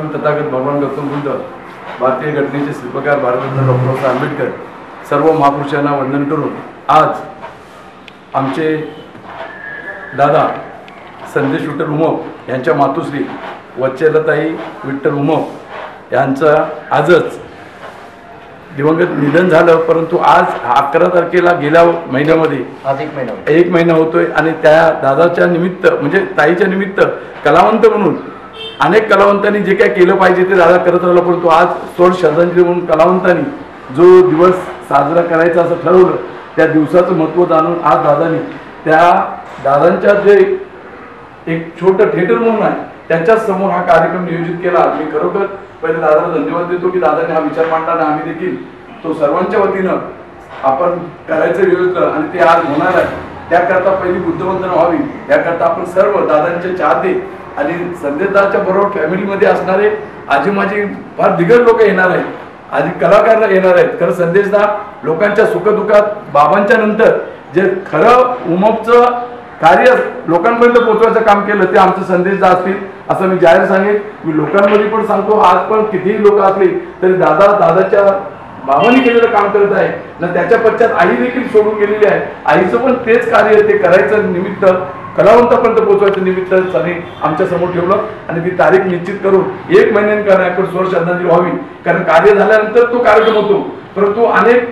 परम तथागत भगवान गौतम बुद्ध, भारतीय घटनेचे शिल्पकार भारतरत्न डॉ. आंबेडकर, सर्व महापुरुषांना वंदन करून आज आमचे दादा संदेश विठ्ठल उमप यांच्या मातुश्री वत्सलताई विठ्ठल उमप यांचं आजच दिवंगत निधन झालं। परंतु आज 11 तारखेला गेल्या महिन्यामध्ये एक महिना होतोय आणि त्या दादाच्या निमित्त म्हणजे ताईच्या निमित्त कलावंत म्हणून अनेक कलावंतांनी जे काय केलं पाहिजे ते दादा करत राहिलं। परंतु आज सोड श्रद्धांजली म्हणून कलावंतांनी जो दिवस साजरा करायचा असं ठरवलं, त्या दिवसाचं महत्त्व जाणून आज दादानी त्या दादांच्या जे एक छोटं थिएटर म्हणून आहे त्यांच्या समोर हा कार्यक्रम नियोजित केला। मी खरोखर पहिले दादाला धन्यवाद देतो की दादाने हा विचार मांडला आणि आम्ही देखील तो सर्वांच्या वतीनं आपण करायचं योजना आणि ते आज होणार आहे। त्याकरता पहिली बुद्धवंदना व्हावी याकरता आपण सर्व दादांचे चाहते आणि संदेशदाच्या बरोबर फॅमिलीमध्ये असणारे आजी माझी फार दिग्गज लोक येणार आहेत, आधी कलाकार येणार आहेत। खरं संदेशदा लोकांच्या सुखदुःखात बाबांच्या नंतर जे खरं उमपचं कार्य लोकांपर्यंत पोहोचवायचं काम केलं ते आमचं संदेशदा असतील असं मी जाहीर सांगेन। मी लोकांमध्ये पण सांगतो, आज पण कितीही लोक असले तरी दादाच्या बाबांनी केलेलं काम करत आहे ना, त्याच्या पश्चात आई देखील सोडून गेलेली आहे। आईचं पण तेच कार्य ते करायचं निमित्त कलावंतापर्यंत पोहोचवायचं निमित्त सगळे आमच्या समोर ठेवलं आणि ती तारीख निश्चित करून 1 महिन्याने करण्याकडे स्वर श्रद्धांजली व्हावी। कारण कार्य झाल्यानंतर तो कार्यक्रम होतो, परंतु अनेक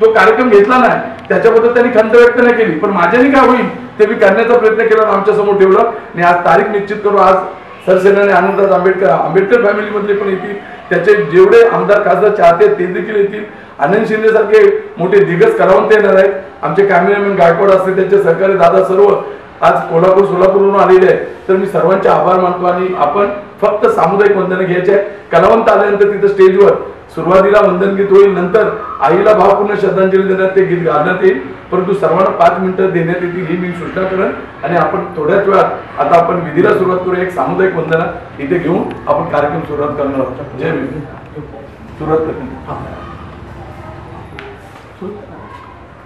तो कार्यक्रम घेतला नाही, त्याच्याबद्दल त्यांनी खंत व्यक्त नाही केली, पण माझ्यानी काय होईल ते मी करण्याचा प्रयत्न केला, आमच्या समोर ठेवलं आणि आज तारीख निश्चित करू। आज सरसेनाने आनंदराज आंबेडकर फॅमिलीमधले पण येतील, त्याचे जेवढे आमदार खासदार चाहते ते देखील येतील। आनंद शिंदे सारखे मोठे दिग्गज कलावंत येणार आहेत। आमचे कॅमेरामॅन गायकवाड असतील, त्यांचे सहकारी दादा सर्व आज कोल्हापूर सोलापूरवरून आलेले आहेत। तर मी सर्वांचे आभार मानतो आणि आपण फक्त सामुदायिक वंदन घ्यायचे आहे। कलावंत आल्यानंतर तिथं स्टेजवर सुरुवातीला वंदन गीत होईल, नंतर आईला भावपूर्ण श्रद्धांजली देण्यात ते गीत गाण्यात येईल, परंतु सर्वांना 5 मिनिटं देण्यात येतील ही मी सूचना करेन। आणि आपण थोड्याच वेळात आता आपण विधीला सुरुवात करू। एक सामुदायिक वंदना इथे घेऊन आपण कार्यक्रम सुरुवात करणार आहोत। जय भीम। सुरुवात करते।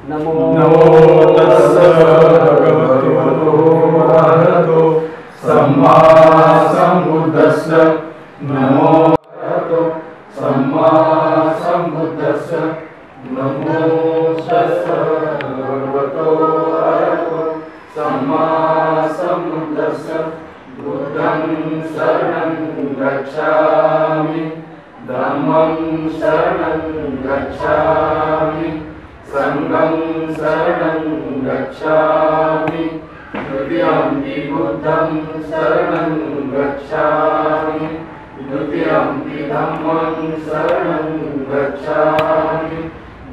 नमो तस्स भगवतो अरहतो सम्मा सम्बुद्धस्स। नमो सम्मा सम्बुद्धस्स। नमो तस्स भगवतो अरहतो सम्मा सम्बुद्धस्स। बुद्धं शरणं गच्छामि, धम्मं शरणं गच्छामि, संघं शरणं गच्छामि, द्वितीयंपि बुद्धं शरणं गच्छामि, द्वितीयंपि धम्मं शरणं गच्छामि,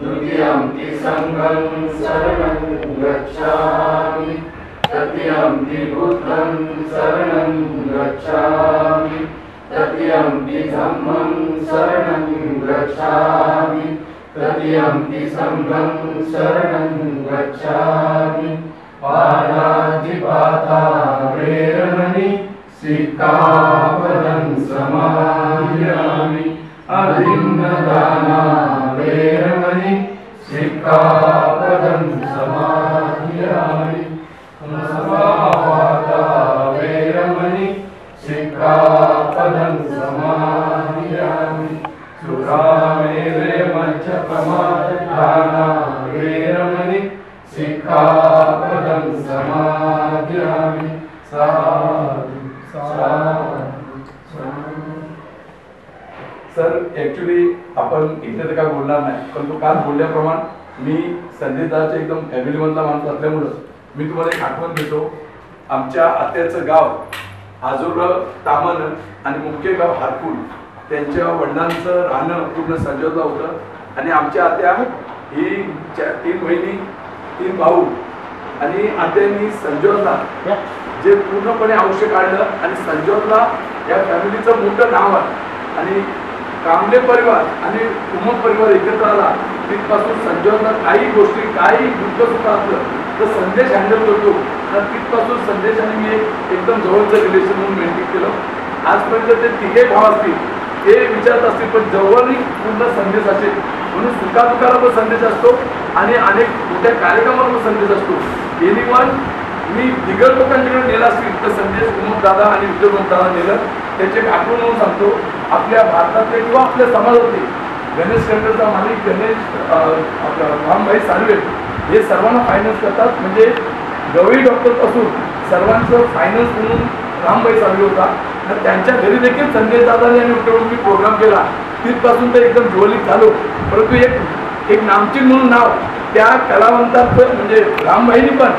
द्वितीयंपि संघं शरणं गच्छामि, तृतीयंपि बुद्धं शरणं गच्छामि, तृतीयंपि धम्मं शरणं गच्छामि, तृतीयंपि संघं शरणं गच्छामि। पाणातिपाता वेरमणि सिक्खापदं समादियामि। अभिन्नदाना वेरमणि सिक्खापदं समादियामि। समावादा वेरमणि सिक्खापदं समादियामि। सुरामेव मज्जपमादाना वेरमणि सिक्खापदं समादियामि। साधु साधु। सर ॲक्च्युली आपण इथे तर काय बोलणार नाही, पण तो काल बोलल्याप्रमाणे मी संदेशदाच्या एकदम फॅमिलीमधला माणूस असल्यामुळं मी तुम्हाला एक आठवण देतो। आमच्या आत्याचं गाव आजोळ तामन आणि मुख्य गाव हारकुल, त्यांच्या वडिलांचं राहणं पूर्ण संजोदला होतं आणि आमच्या आत्या ही 3 बहिणी 3 भाऊ आणि आत्यांनी संजोदला जे पूर्णपणे आयुष्य काढलं आणि संजोदला या फॅमिलीचं मोठं नाव आहे आणि कांबळे परिवार आणि उमप परिवार एकत्र आला तिथपासून संजोदला काही गोष्टी काही दुःख सुद्धा असलं तर संदेश हँडल करतो, तर तिथपासून संदेश आणि मी एकदम जवळचं रिलेशन म्हणून मेंटेन केलं। आजपर्यंत ते 3घे भाव असतील ते विचारत असतील, पण जवळही पूर्ण संदेश असेल म्हणून सुखादुखाला पण संदेश असतो आणि अनेक मोठ्या कार्यक्रमाला पण संदेश असतो। एनिवन मी दिग्गज लोकांच्याकडे नेला असतील तर संदेश उमप दादा आणि विजय दादा नेलं त्याचे एक आठवण म्हणून सांगतो. आपल्या भारतातले किंवा आपल्या समाजातले गणेश सेंटरचा मालिक गणेश आपला रामभाई साळवे हे सर्वांना फायनान्स करतात. म्हणजे गवळी डॉक्टरपासून सर्वांचं फायनान्स म्हणून रामभाई साळवे होता. आणि त्यांच्या घरी देखील संजय दादाने आणि मी प्रोग्राम केला. तिथपासून तर एकदम ज्वलित झालो. परंतु एक नामचीन म्हणून नाव त्या कलावंताचं म्हणजे रामभाईनी पण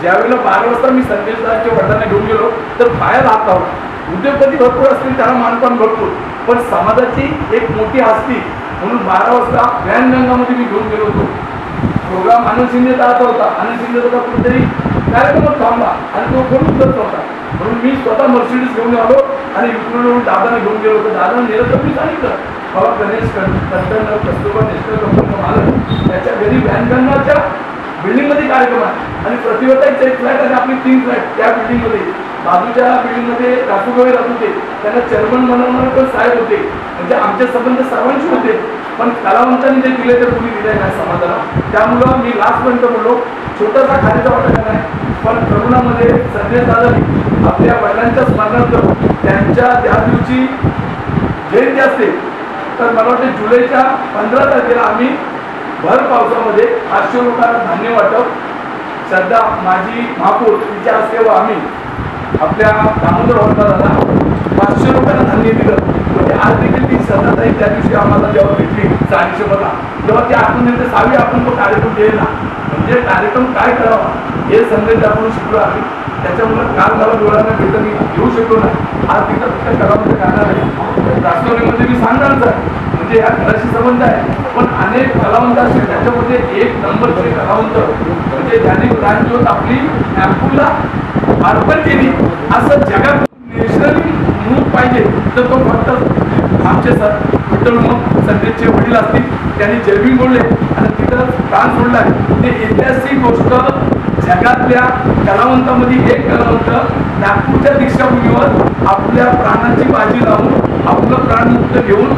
ज्यावेळेला 12 वाजता मी संजय दादाच्या वडिलांना घेऊन गेलो तर बाहेर हात लावला. उद्योगपती भरपूर असतील त्याला मानपान भरपूर, पण समाजाची एक मोठी हस्ती म्हणून 12 वाजता व्यानगंगामध्ये मी घेऊन गेलो होतो. प्रोग्राम आनंद शिंदे दादा होता. आनंद शिंदे दादा कुठेतरी कार्यक्रमात थांबला आणि तो फोन उचलत नव्हता. म्हणून मी स्वतः मर्सिडीज घेऊन आलो आणि युक्रेनवरून दादाने घेऊन गेलो होतो. दादा नेलं तर मी सांगितलं बाबा गणेश कंटेनर कस्तुरबा नॅशनल कंपनीचा मालक त्याच्या घरी व्यानगंगाच्या बिल्डिंगमध्ये कार्यक्रम आहे आणि प्रतिवर्ताईचा एक फ्लॅट आणि आपली 3 फ्लॅट त्या बिल्डिंगमध्ये. बाजूच्या बिल्डिंगमध्ये रासूगवे राहत होते. त्यांना चेअरमन बनवणारे पण साहेब होते. म्हणजे आमचे संबंध सर्वांशी होते. पण कलावंतांनी जे दिले ते कुणी दिले नाही समाजाला. त्यामुळं मी लास्टपर्यंत बोललो छोटासा खालीचा वाटा नाही, पण करोनामध्ये संजय दादांनी आपल्या वडिलांच्या स्मरणार्थ त्यांच्या त्या दिवशी जयंती असते तर मला वाटतं जुलैच्या 15 तारखेला आम्ही भर पावसामध्ये 500 लोकांना धान्य वाटप. सध्या माझी महापौर तिच्या हस्ते व आम्ही आपल्या दामोदर होळकरांना 500 लोकांना धान्य दिलं. म्हणजे आज देखील ती सदाताई त्या दिवशी आम्हाला जेव्हा भेटली चाळीसोबतला तेव्हा ती आठवण येते 6वी आपण तो कार्यक्रम केला. म्हणजे कार्यक्रम काय करावा हे संदेश आपण शिकलो आम्ही. त्याच्यामुळे काल मला डोळ्यांना भेटत मी घेऊ शकलो नाही. आज तिथं फक्त कलावंत गाणार आहे. राष्ट्रवादीमध्ये मी सांगणारच आहे म्हणजे या घराशी संबंध आहे. पण अनेक कलावंत असतील त्याच्यामध्ये एक नंबरचे कलावंत म्हणजे ज्यांनी प्राणज्योत आपली ॲम्पूलला अर्पण केली. असं जगात नॅशनली मूक पाहिजे तर तो फक्त आमचे सर विठ्ठल मग संदेशचे वडील असतील त्यांनी जयभीम बोलले आणि तिथं प्राण सोडला आहे. ते ऐतिहासिक गोष्ट जगातल्या कलावंतामध्ये एक कलावंत नागपूरच्या दीक्षाभूमीवर आपल्या प्राणाची बाजी लावून आपलं प्राण मुक्त घेऊन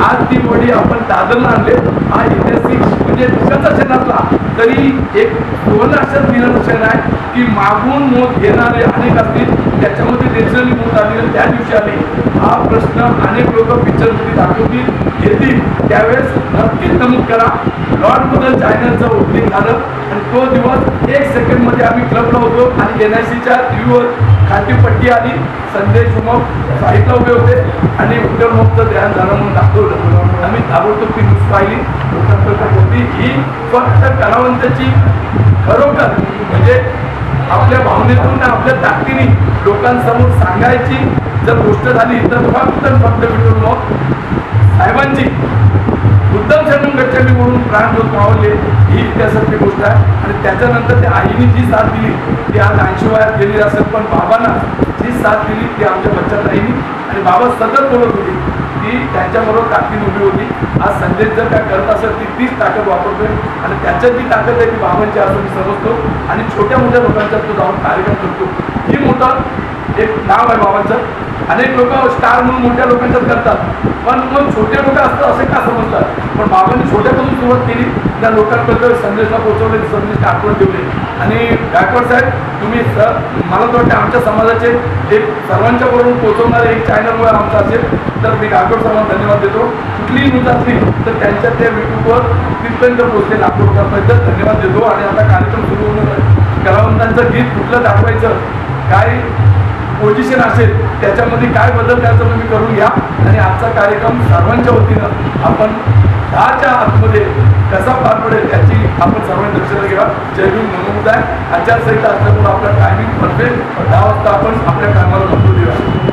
आज ती वडी आपण दादरला आणले. हा ऐतिहासिक म्हणजे दिवसाचा क्षण असला तरी एक सुवर्णाक्षर दिलेलं क्षण आहे की मागून मोत घेणारे अनेक असतील त्याच्यामध्ये नॅचरली मोत आली त्या दिवशी आली. हा प्रश्न अनेक लोक पिक्चरमध्ये दाखवतील येतील त्यावेळेस नक्कीच नमूद करा. लॉर्डबद्दल चॅनलचं ओपनिंग झालं आणि तो दिवस 1 सेकंडमध्ये आम्ही क्लबला होतो आणि NICच्या टीव्हीवर खाटी पट्टी आली. संदेश उमप साहित्य उभे होते आणि विठ्ठल उमपचं ध्यान झालं म्हणून दाखवलं. आम्ही ताबडतोब ती न्यूज पाहिली. लोकांपर्यंत होती ही फक्त कलावंताची खरोखर म्हणजे आपल्या भावनेतून आपल्या ताकदीने लोकांसमोर सांगायची जर गोष्ट झाली तर फक्त विठ्ठल उमप साहेबांची उत्तम शरण गच्छामी म्हणून प्राणज्योत मावळले ही इतिहासातली गोष्ट आहे. आणि त्याच्यानंतर त्या आईने जी साथ दिली ती आज 80 वयात गेली असेल पण बाबांना जी साथ दिली ती आमच्या बच्चात आईनी आणि बाबा सतत बोलत होती ती त्यांच्याबरोबर ताकद उभी होती. आज संदेश जर काय करत असेल ती तीच ताकद वापरतोय आणि त्याच्यात जी ताकद आहे ती बाबांची असं मी समजतो आणि छोट्या मोठ्या लोकांच्यात तो जाऊन कार्यक्रम करतो. ही मोठं एक नाव आहे बाबांचं. अनेक लोक स्टार म्हणून मोठ्या लोकांच्यात करतात पण मग छोटे लोक असतात असे का समजतात. पण बाबांनी छोट्यापासून सुरुवात केली त्या लोकांबद्दल संदेशला पोहोचवले संदेश आठवण ठेवले. आणि गायकवाड साहेब तुम्ही मला तर वाटतं आमच्या समाजाचे एक सर्वांच्या बरोबर पोहोचवणारे एक चॅनलमुळे आमचा असेल तर मी गायकवाड साहेबांना धन्यवाद देतो. कुठलीही न्यूज असली तर त्यांच्या त्या युट्यूबवर तिथपर्यंत पोहोचले लाखो लोकांपर्यंत धन्यवाद देतो. आणि आता कार्यक्रम सुरू होणार कलावंतांचं गीत कुठलं दाखवायचं काय पोझिशन असेल त्याच्यामध्ये काय बदल करायचं तुम्ही करून घ्या. आणि आजचा कार्यक्रम सर्वांच्या वतीनं आपण 10च्या आतमध्ये कसा पार पडेल याची आपण सर्वांनी दक्षता घ्या. जय भीम नमोद आहे. आचारसंहिता असल्यामुळे आपला टायमिंग परफेक्ट 10 वाजता आपण आपल्या कामाला बंधू देऊया.